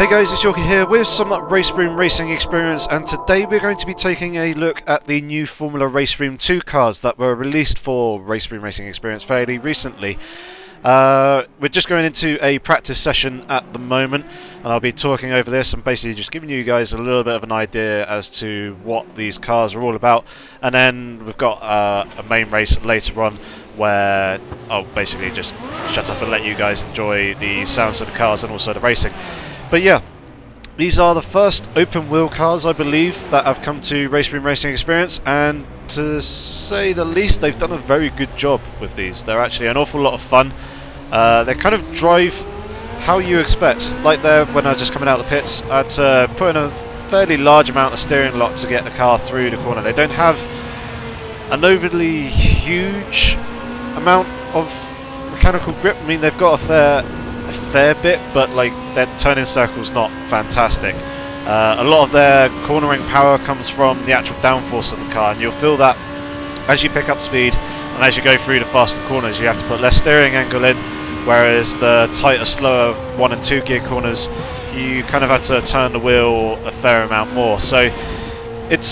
Hey guys, it's Yorkie here with some RaceRoom racing experience, and today we're going to be taking a look at the new Formula RaceRoom 2 cars that were released for RaceRoom racing experience fairly recently. We're just going into a practice session at the moment, and I'll be talking over this and basically just giving you guys a little bit of an idea as to what these cars are all about. And then we've got a main race later on where I'll basically just shut up and let you guys enjoy the sounds of the cars and also the racing. But yeah, these are the first open wheel cars, I believe, that have come to RaceRoom Racing Experience, and to say the least, they've done a very good job with these. They're actually an awful lot of fun. They kind of drive how you expect. Like there, when I was just coming out of the pits, I had to put in a fairly large amount of steering lock to get the car through the corner. They don't have an overly huge amount of mechanical grip. I mean, they've got a fair bit, but like their turning circle's not fantastic. A lot of their cornering power comes from the actual downforce of the car, and you'll feel that as you pick up speed and as you go through the faster corners. You have to put less steering angle in, whereas the tighter, slower 1 and 2 gear corners, you kind of have to turn the wheel a fair amount more. So it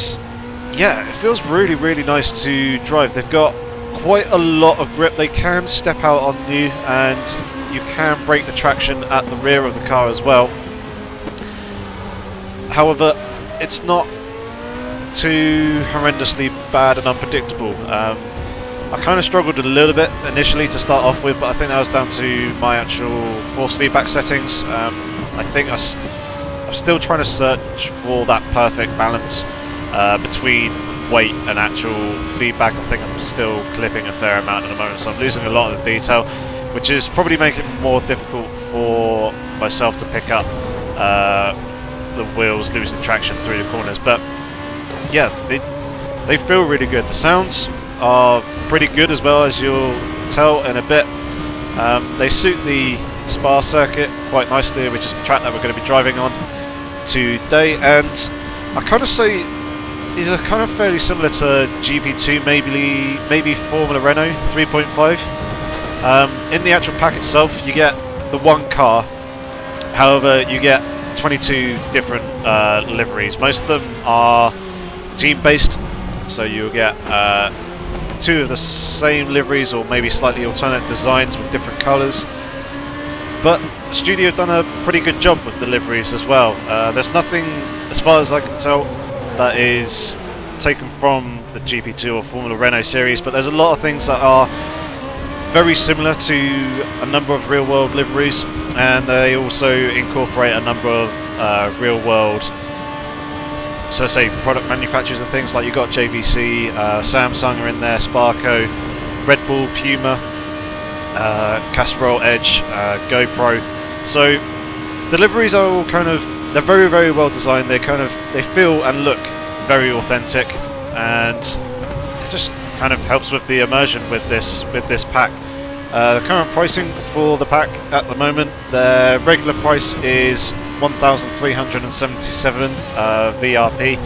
feels really, really nice to drive. They've got quite a lot of grip. They can step out on you, and you can break the traction at the rear of the car as well. However, it's not too horrendously bad and unpredictable. I kind of struggled a little bit initially to start off with, but I think that was down to my actual force feedback settings. I think I'm still trying to search for that perfect balance between weight and actual feedback. I think I'm still clipping a fair amount at the moment, so I'm losing a lot of the detail, which is probably making it more difficult for myself to pick up the wheels losing traction through the corners. But yeah, they feel really good. The sounds are pretty good as well, as you'll tell in a bit. They suit the Spa circuit quite nicely, which is the track that we're going to be driving on today, and I kind of say these are kind of fairly similar to GP2, maybe Formula Renault 3.5. In the actual pack itself, you get the one car. However, you get 22 different liveries. Most of them are team-based, so you'll get 2 of the same liveries, or maybe slightly alternate designs with different colours. But the studio have done a pretty good job with the liveries as well. There's nothing, as far as I can tell, that is taken from the GP2 or Formula Renault series, but there's a lot of things that are very similar to a number of real-world liveries, and they also incorporate a number of real-world, so say, product manufacturers and things. Like you got JVC, Samsung are in there, Sparco, Red Bull, Puma, Castrol, Edge, GoPro. So the liveries are all kind of, they're very, very well designed. They feel and look very authentic, and it just kind of helps with the immersion with this pack. The current pricing for the pack at the moment, their regular price is 1,377 VRP,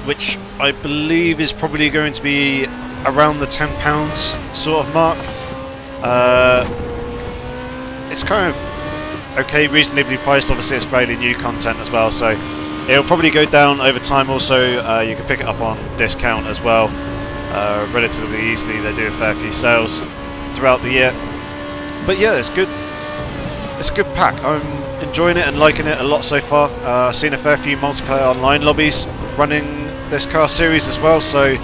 which I believe is probably going to be around the £10 sort of mark. It's kind of okay, reasonably priced. Obviously it's fairly new content as well, so it'll probably go down over time. Also, you can pick it up on discount as well, relatively easily. They do a fair few sales throughout the year. But yeah, it's good. It's a good pack. I'm enjoying it and liking it a lot so far. I've seen a fair few multiplayer online lobbies running this car series as well, so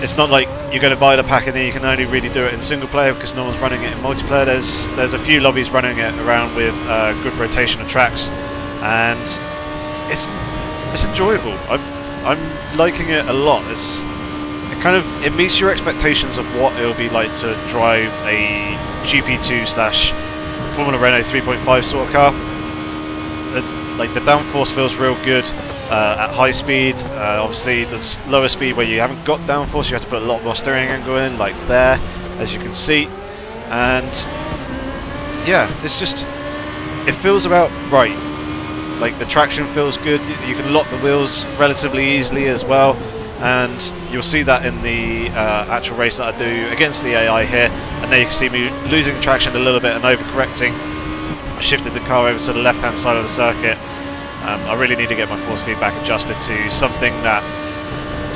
it's not like you're going to buy the pack and then you can only really do it in single player because no one's running it in multiplayer. There's a few lobbies running it around with good rotation of tracks, and it's enjoyable. I'm liking it a lot. It meets your expectations of what it'll be like to drive a GP2 / Formula Renault 3.5 sort of car. The downforce feels real good at high speed. Obviously, the lower speed where you haven't got downforce, you have to put a lot more steering angle in, like there, as you can see. And yeah, it feels about right. Like the traction feels good. You can lock the wheels relatively easily as well, and you'll see that in the actual race that I do against the AI here. And there you can see me losing traction a little bit and overcorrecting. I shifted the car over to the left-hand side of the circuit. I really need to get my force feedback adjusted to something that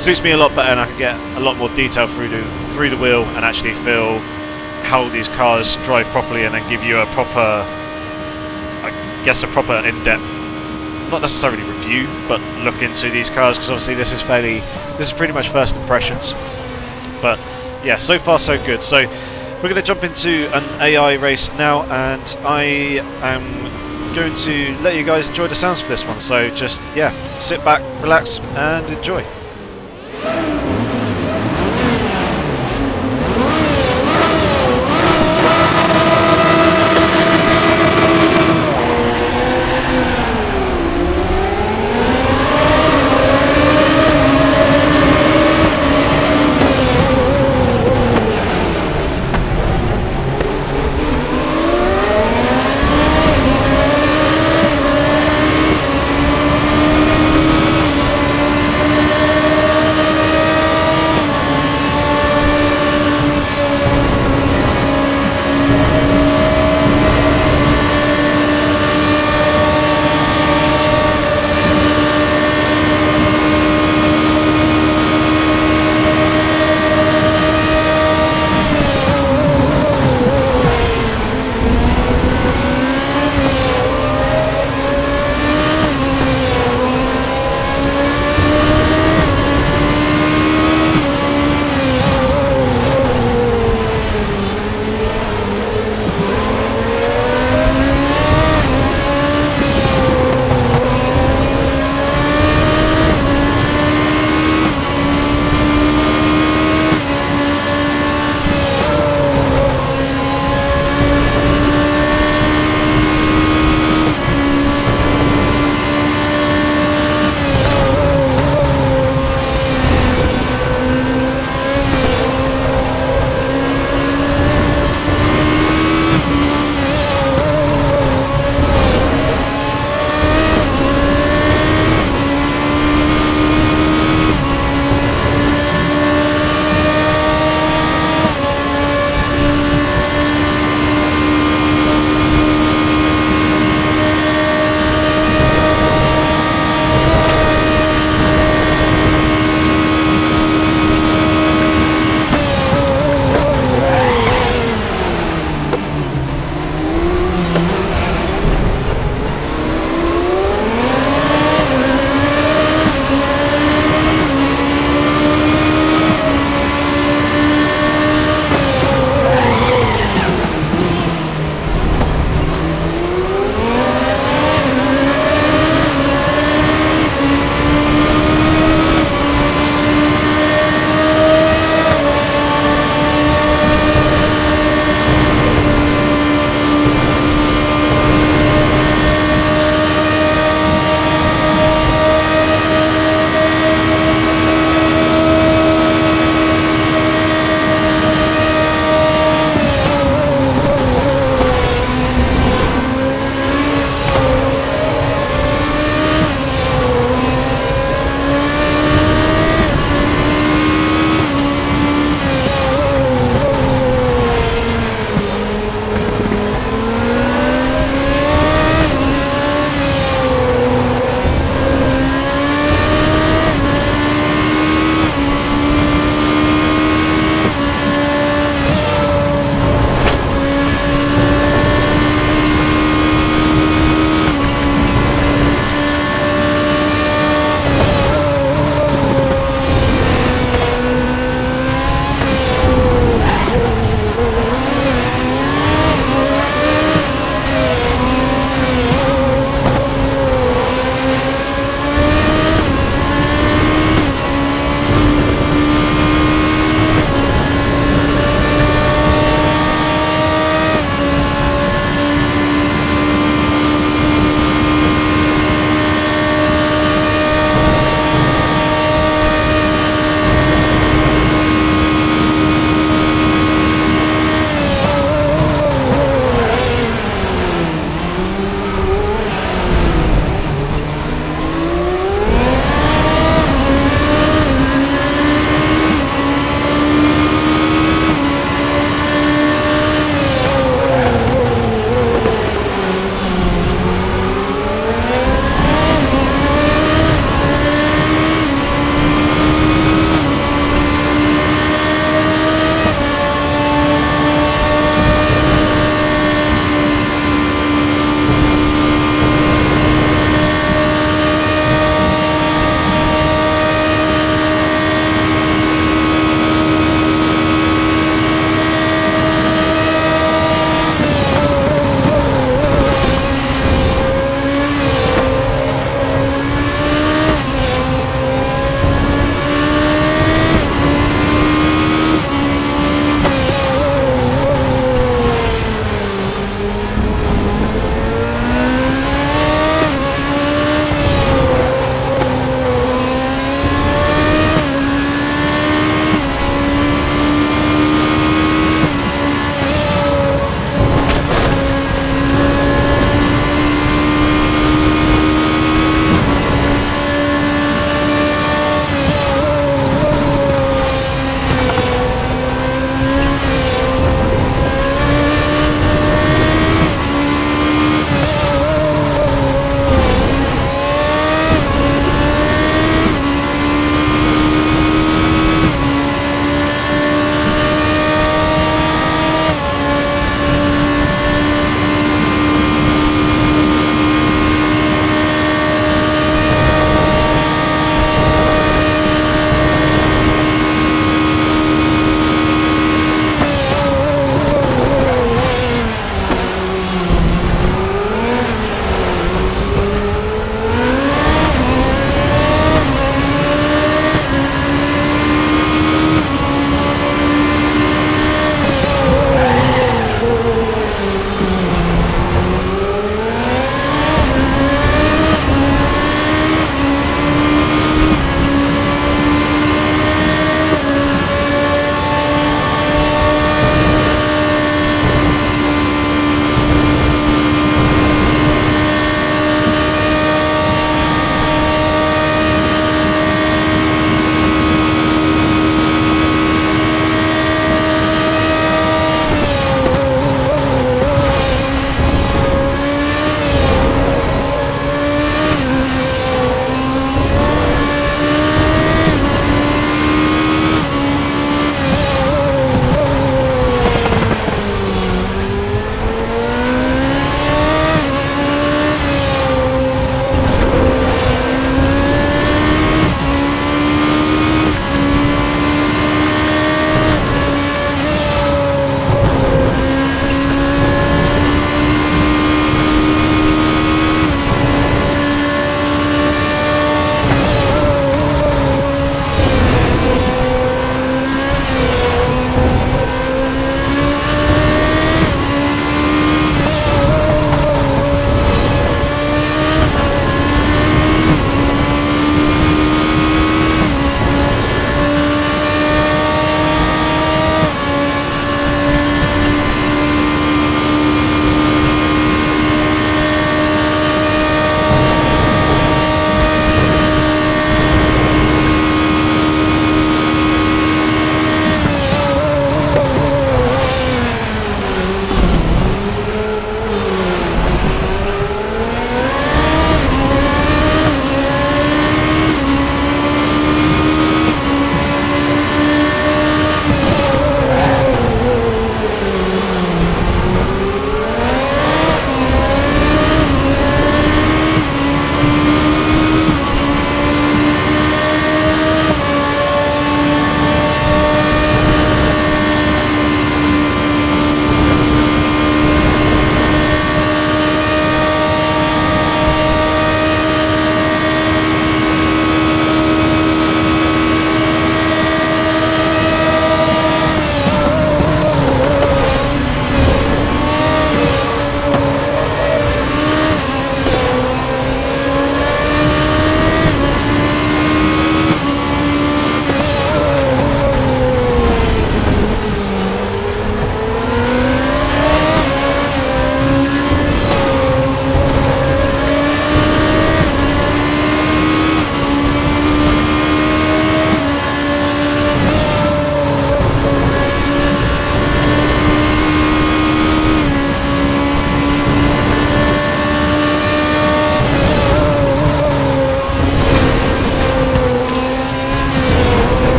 suits me a lot better, and I can get a lot more detail through the wheel and actually feel how these cars drive properly, and then give you a proper, I guess, a proper in-depth, not necessarily review, but look into these cars, because obviously this is pretty much first impressions. But yeah, so far so good. So we're going to jump into an AI race now, and I am going to let you guys enjoy the sounds for this one. So just, yeah, sit back, relax, and enjoy.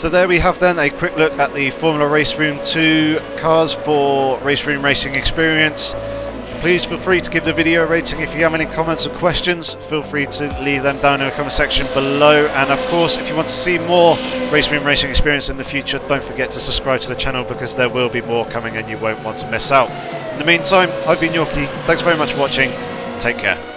So there we have then a quick look at the Formula RaceRoom 2 cars for RaceRoom Racing Experience. Please feel free to give the video a rating. If you have any comments or questions, feel free to leave them down in the comment section below. And of course, if you want to see more RaceRoom Racing Experience in the future, don't forget to subscribe to the channel because there will be more coming and you won't want to miss out. In the meantime, I've been Yorkie. Thanks very much for watching. Take care.